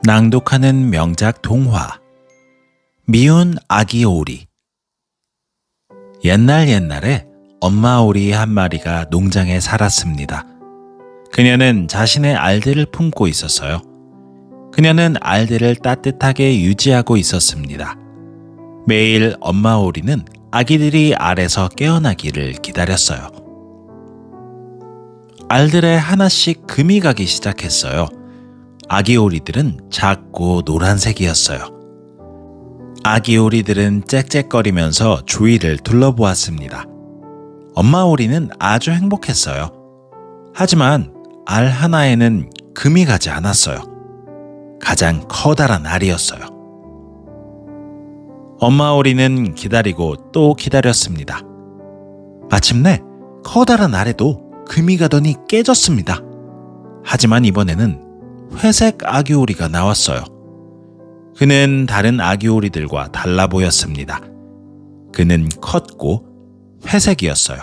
낭독하는 명작 동화 미운 아기 오리. 옛날에 엄마 오리 한 마리가 농장에 살았습니다. 그녀는 자신의 알들을 품고 있었어요. 그녀는 알들을 따뜻하게 유지하고 있었습니다. 매일 엄마 오리는 아기들이 알에서 깨어나기를 기다렸어요. 알들에 하나씩 금이 가기 시작했어요. 아기 오리들은 작고 노란색이었어요. 아기 오리들은 짹짹거리면서 주위를 둘러보았습니다. 엄마 오리는 아주 행복했어요. 하지만 알 하나에는 금이 가지 않았어요. 가장 커다란 알이었어요. 엄마 오리는 기다리고 또 기다렸습니다. 마침내 커다란 알에도 금이 가더니 깨졌습니다. 하지만 이번에는 회색 아기 오리가 나왔어요. 그는 다른 아기 오리들과 달라 보였습니다. 그는 컸고 회색이었어요.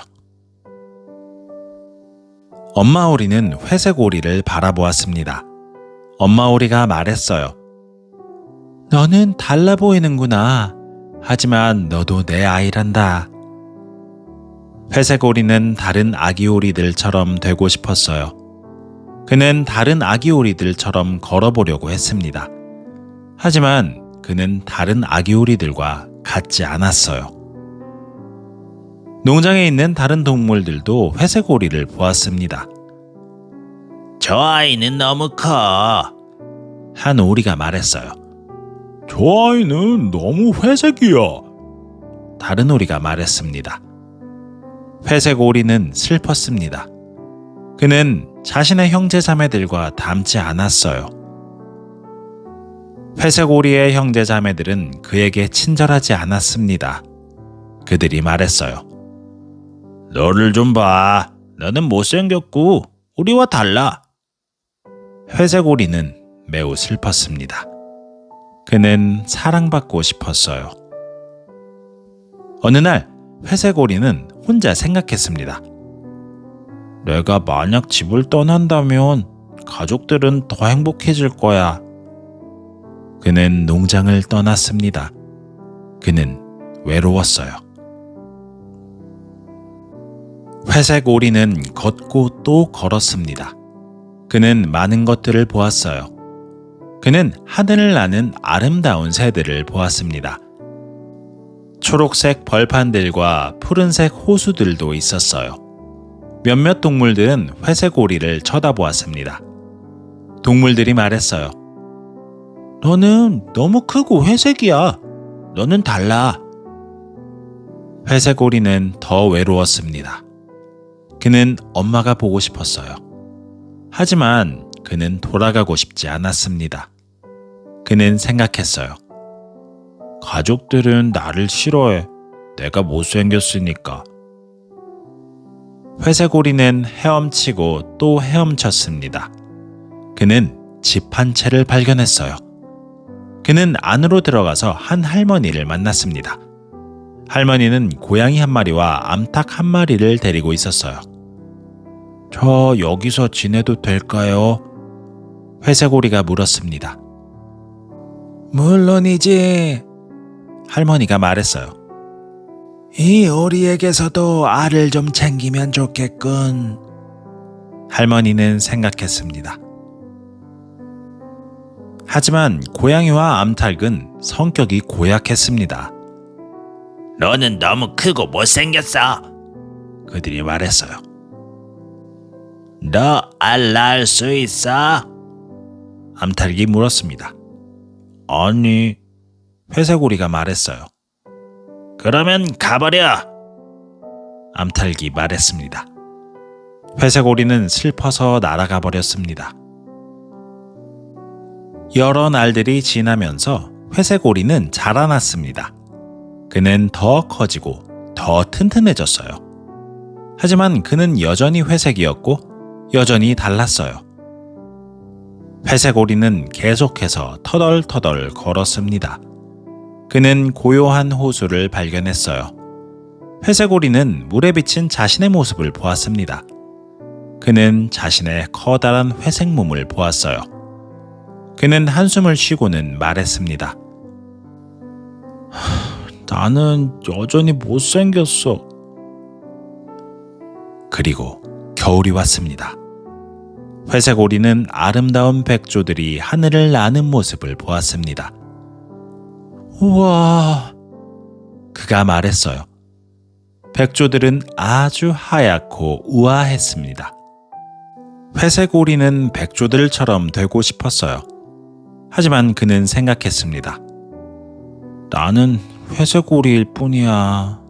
엄마 오리는 회색 오리를 바라보았습니다. 엄마 오리가 말했어요. 너는 달라 보이는구나. 하지만 너도 내 아이란다. 회색 오리는 다른 아기 오리들처럼 되고 싶었어요. 그는 다른 아기 오리들처럼 걸어보려고 했습니다. 하지만 그는 다른 아기 오리들과 같지 않았어요. 농장에 있는 다른 동물들도 회색 오리를 보았습니다. 저 아이는 너무 커. 한 오리가 말했어요. 저 아이는 너무 회색이야. 다른 오리가 말했습니다. 회색 오리는 슬펐습니다. 그는 자신의 형제 자매들과 닮지 않았어요. 회색 오리의 형제 자매들은 그에게 친절하지 않았습니다. 그들이 말했어요. 너를 좀 봐. 너는 못생겼고 우리와 달라. 회색 오리는 매우 슬펐습니다. 그는 사랑받고 싶었어요. 어느 날 회색 오리는 혼자 생각했습니다. 내가 만약 집을 떠난다면 가족들은 더 행복해질 거야. 그는 농장을 떠났습니다. 그는 외로웠어요. 회색 오리는 걷고 또 걸었습니다. 그는 많은 것들을 보았어요. 그는 하늘을 나는 아름다운 새들을 보았습니다. 초록색 벌판들과 푸른색 호수들도 있었어요. 몇몇 동물들은 회색 오리를 쳐다보았습니다. 동물들이 말했어요. 너는 너무 크고 회색이야. 너는 달라. 회색 오리는 더 외로웠습니다. 그는 엄마가 보고 싶었어요. 하지만 그는 돌아가고 싶지 않았습니다. 그는 생각했어요. 가족들은 나를 싫어해. 내가 못생겼으니까. 회색 오리는 헤엄치고 또 헤엄쳤습니다. 그는 집 한 채를 발견했어요. 그는 안으로 들어가서 한 할머니를 만났습니다. 할머니는 고양이 한 마리와 암탉 한 마리를 데리고 있었어요. 저 여기서 지내도 될까요? 회색 오리가 물었습니다. 물론이지. 할머니가 말했어요. 이 오리에게서도 알을 좀 챙기면 좋겠군. 할머니는 생각했습니다. 하지만 고양이와 암탉은 성격이 고약했습니다. 너는 너무 크고 못생겼어. 그들이 말했어요. 너 알 낳을 수 있어? 암탉이 물었습니다. 아니, 회색 오리가 말했어요. 그러면 가버려. 암탉이 말했습니다. 회색 오리는 슬퍼서 날아가 버렸습니다. 여러 날들이 지나면서 회색 오리는 자라났습니다. 그는 더 커지고 더 튼튼해졌어요. 하지만 그는 여전히 회색이었고 여전히 달랐어요. 회색 오리는 계속해서 터덜터덜 걸었습니다. 그는 고요한 호수를 발견했어요. 회색 오리는 물에 비친 자신의 모습을 보았습니다. 그는 자신의 커다란 회색 몸을 보았어요. 그는 한숨을 쉬고는 말했습니다. 나는 여전히 못생겼어. 그리고 겨울이 왔습니다. 회색 오리는 아름다운 백조들이 하늘을 나는 모습을 보았습니다. 우와, 그가 말했어요. 백조들은 아주 하얗고 우아했습니다. 회색 오리는 백조들처럼 되고 싶었어요. 하지만 그는 생각했습니다. 나는 회색 오리일 뿐이야.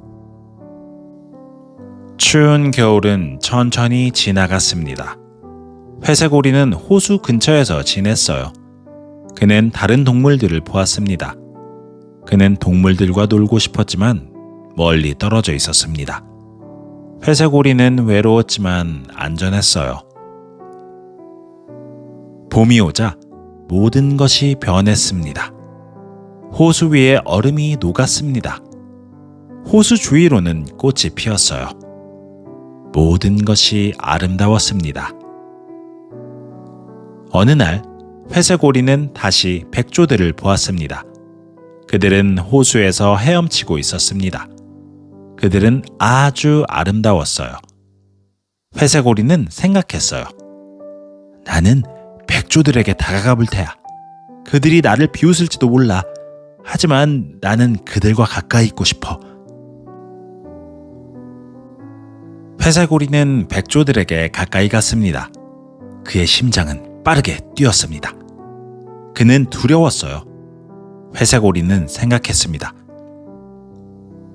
추운 겨울은 천천히 지나갔습니다. 회색 오리는 호수 근처에서 지냈어요. 그는 다른 동물들을 보았습니다. 그는 동물들과 놀고 싶었지만 멀리 떨어져 있었습니다. 회색 오리는 외로웠지만 안전했어요. 봄이 오자 모든 것이 변했습니다. 호수 위에 얼음이 녹았습니다. 호수 주위로는 꽃이 피었어요. 모든 것이 아름다웠습니다. 어느 날 회색 오리는 다시 백조들을 보았습니다. 그들은 호수에서 헤엄치고 있었습니다. 그들은 아주 아름다웠어요. 회색 오리는 생각했어요. 나는 백조들에게 다가가 볼 테야. 그들이 나를 비웃을지도 몰라. 하지만 나는 그들과 가까이 있고 싶어. 회색 오리는 백조들에게 가까이 갔습니다. 그의 심장은 빠르게 뛰었습니다. 그는 두려웠어요. 회색 오리는 생각했습니다.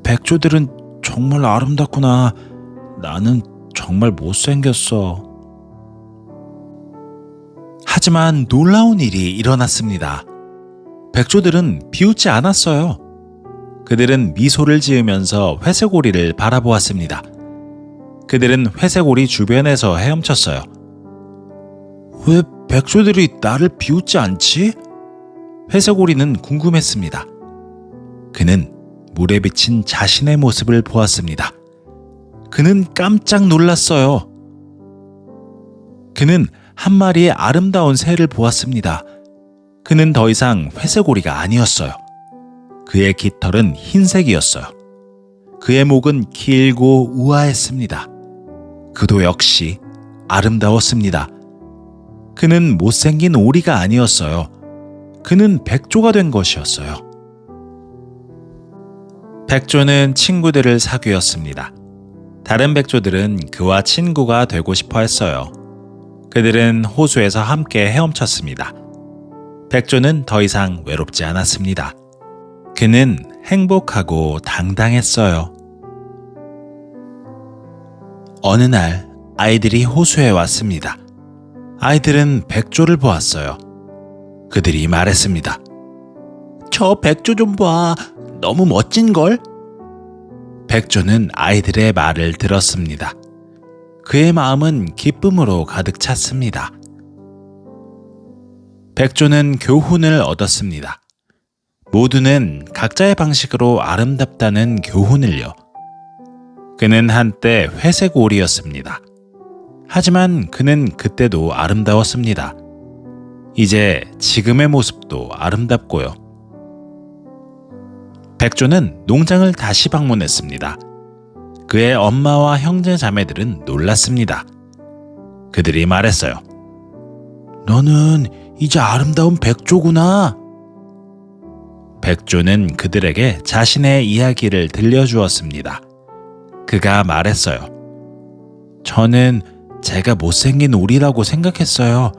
백조들은 정말 아름답구나. 나는 정말 못생겼어. 하지만 놀라운 일이 일어났습니다. 백조들은 비웃지 않았어요. 그들은 미소를 지으면서 회색 오리를 바라보았습니다. 그들은 회색 오리 주변에서 헤엄쳤어요. 왜 백조들이 나를 비웃지 않지? 회색 오리는 궁금했습니다. 그는 물에 비친 자신의 모습을 보았습니다. 그는 깜짝 놀랐어요. 그는 한 마리의 아름다운 새를 보았습니다. 그는 더 이상 회색 오리가 아니었어요. 그의 깃털은 흰색이었어요. 그의 목은 길고 우아했습니다. 그도 역시 아름다웠습니다. 그는 못생긴 오리가 아니었어요. 그는 백조가 된 것이었어요. 백조는 친구들을 사귀었습니다. 다른 백조들은 그와 친구가 되고 싶어 했어요. 그들은 호수에서 함께 헤엄쳤습니다. 백조는 더 이상 외롭지 않았습니다. 그는 행복하고 당당했어요. 어느 날 아이들이 호수에 왔습니다. 아이들은 백조를 보았어요. 그들이 말했습니다. 저 백조 좀 봐. 너무 멋진걸? 백조는 아이들의 말을 들었습니다. 그의 마음은 기쁨으로 가득 찼습니다. 백조는 교훈을 얻었습니다. 모두는 각자의 방식으로 아름답다는 교훈을요. 그는 한때 회색 오리였습니다. 하지만 그는 그때도 아름다웠습니다. 이제 지금의 모습도 아름답고요. 백조는 농장을 다시 방문했습니다. 그의 엄마와 형제 자매들은 놀랐습니다. 그들이 말했어요. 너는 이제 아름다운 백조구나. 백조는 그들에게 자신의 이야기를 들려주었습니다. 그가 말했어요. 저는 제가 못생긴 오리라고 생각했어요.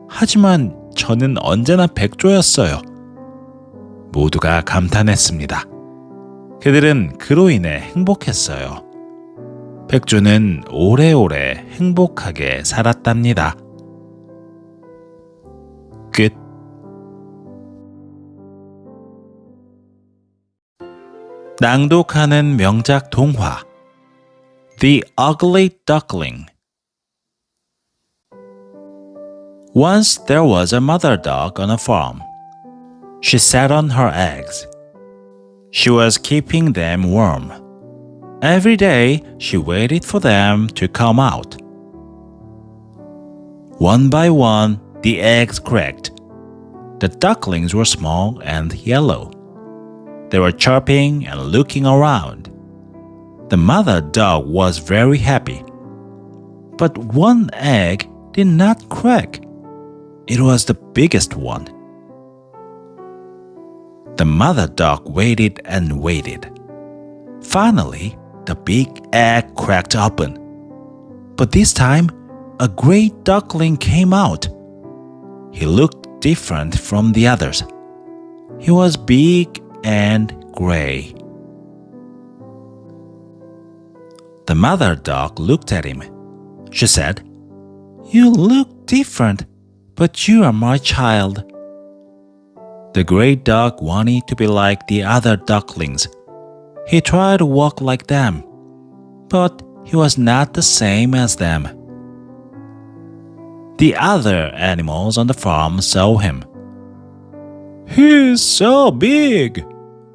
하지만 저는 언제나 백조였어요. 모두가 감탄했습니다. 그들은 그로 인해 행복했어요. 백조는 오래오래 행복하게 살았답니다. 끝. 낭독하는 명작 동화 The Ugly Duckling. Once there was a mother dog on a farm. She sat on her eggs. She was keeping them warm. Every day she waited for them to come out. One by one, the eggs cracked. The ducklings were small and yellow. They were chirping and looking around. The mother dog was very happy. But one egg did not crack. It was the biggest one. The mother dog waited and waited. Finally, the big egg cracked open. But this time, a great duckling came out. He looked different from the others. He was big and gray. The mother dog looked at him. She said, "You look different, but you are my child." The great dog wanted to be like the other ducklings. He tried to walk like them, but he was not the same as them. The other animals on the farm saw him. "He is so big,"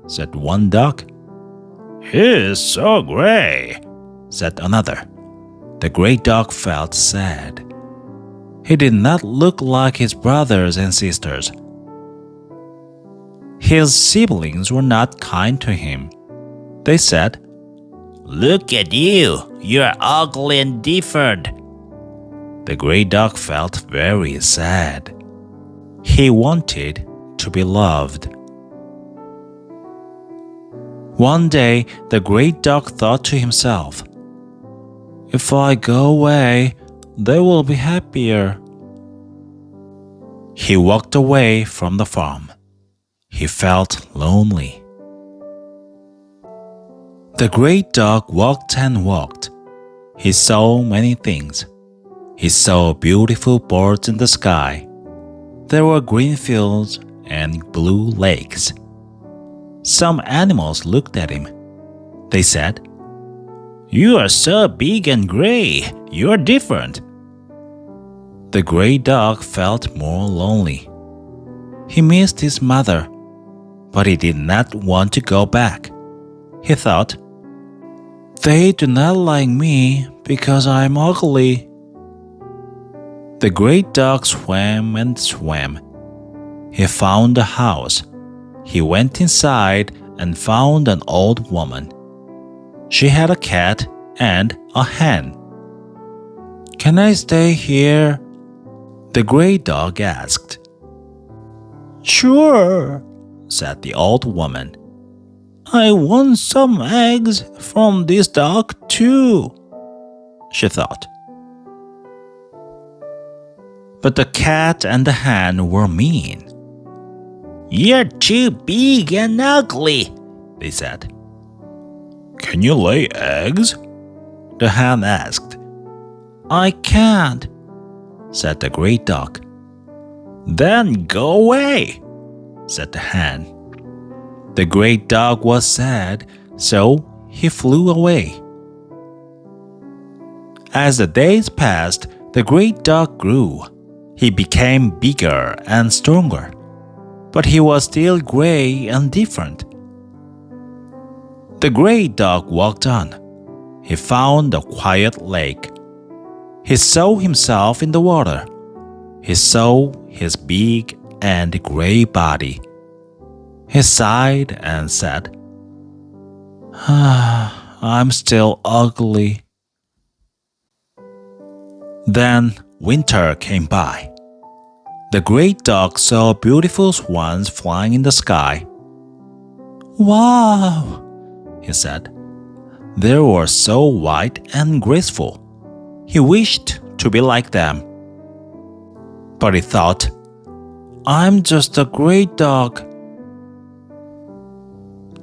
said one duck. "He is so gray," said another. The great dog felt sad. He did not look like his brothers and sisters. His siblings were not kind to him. They said, "Look at you, you're ugly and different." The great dog felt very sad. He wanted to be loved. One day, the great dog thought to himself, "If I go away, they will be happier." He walked away from the farm. He felt lonely. The great dog walked and walked. He saw many things. He saw beautiful birds in the sky. There were green fields and blue lakes. Some animals looked at him. They said, "You are so big and gray. You're different." The gray dog felt more lonely. He missed his mother, but he did not want to go back. He thought, "They do not like me because I'm ugly." The great dog swam and swam. He found a house. He went inside and found an old woman. She had a cat and a hen. "Can I stay here?" the great dog asked. "Sure," said the old woman. "I want some eggs from this dog too," she thought. But the cat and the hen were mean. "You're too big and ugly," they said. "Can you lay eggs?" the hen asked. "I can't," said the great dog. "Then go away," said the hen. The great dog was sad, so he flew away. As the days passed, the great dog grew. He became bigger and stronger, but he was still gray and different. The great dog walked on. He found a quiet lake. He saw himself in the water. He saw his big and gray body. He sighed and said, "I'm still ugly." Then winter came by. The great dog saw beautiful swans flying in the sky. "Wow," he said. They were so white and graceful. He wished to be like them. But he thought, "I'm just a great dog."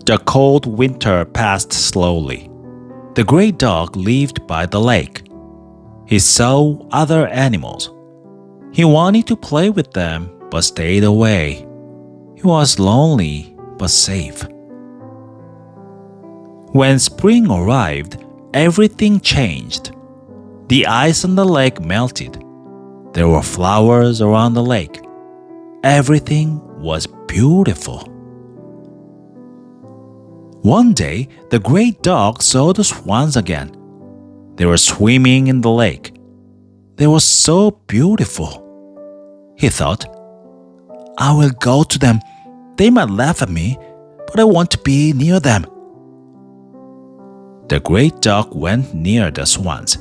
The cold winter passed slowly. The great dog lived by the lake. He saw other animals. He wanted to play with them, but stayed away. He was lonely, but safe. When spring arrived, everything changed. The ice on the lake melted. There were flowers around the lake. Everything was beautiful. One day, the great dog saw the swans again. They were swimming in the lake. They were so beautiful. He thought, I will go to them. They might laugh at me, but I want to be near them. The great duck went near the swans.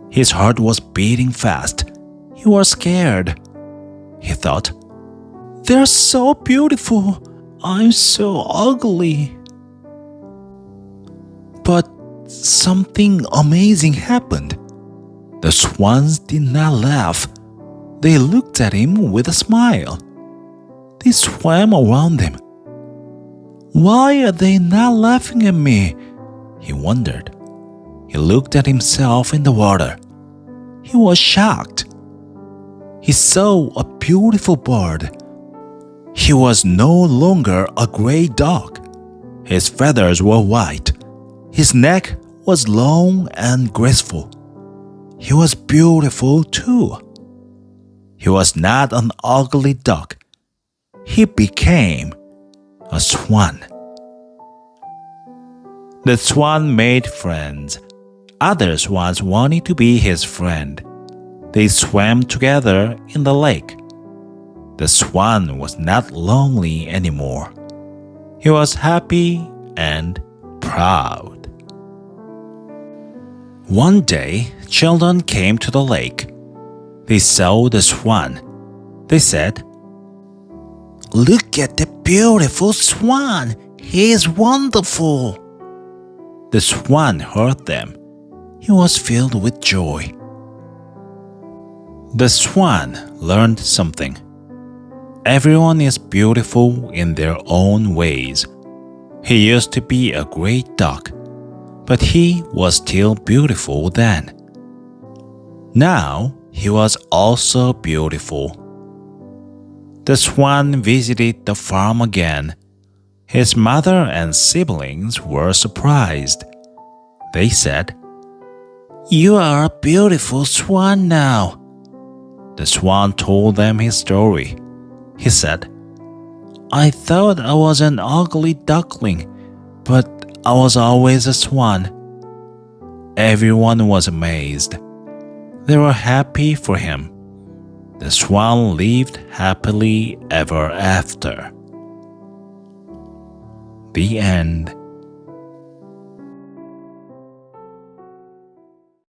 His heart was beating fast. He was scared. He thought, "They're so beautiful. I'm so ugly." But something amazing happened. The swans did not laugh. They looked at him with a smile. They swam around him. "Why are they not laughing at me?" he wondered. He looked at himself in the water. He was shocked. He saw a beautiful bird. He was no longer a gray duck. His feathers were white. His neck was long and graceful. He was beautiful too. He was not an ugly duck. He became a swan. The swan made friends. Other swans wanted to be his friend. They swam together in the lake. The swan was not lonely anymore. He was happy and proud. One day, children came to the lake. They saw the swan. They said, "Look at the beautiful swan. He is wonderful." The swan heard them. He was filled with joy. The swan learned something. Everyone is beautiful in their own ways. He used to be a great duck, but he was still beautiful then. Now he was also beautiful. The swan visited the farm again. His mother and siblings were surprised. They said, "You are a beautiful swan now." The swan told them his story. He said, "I thought I was an ugly duckling, but I was always a swan." Everyone was amazed. They were happy for him. The swan lived happily ever after. The end.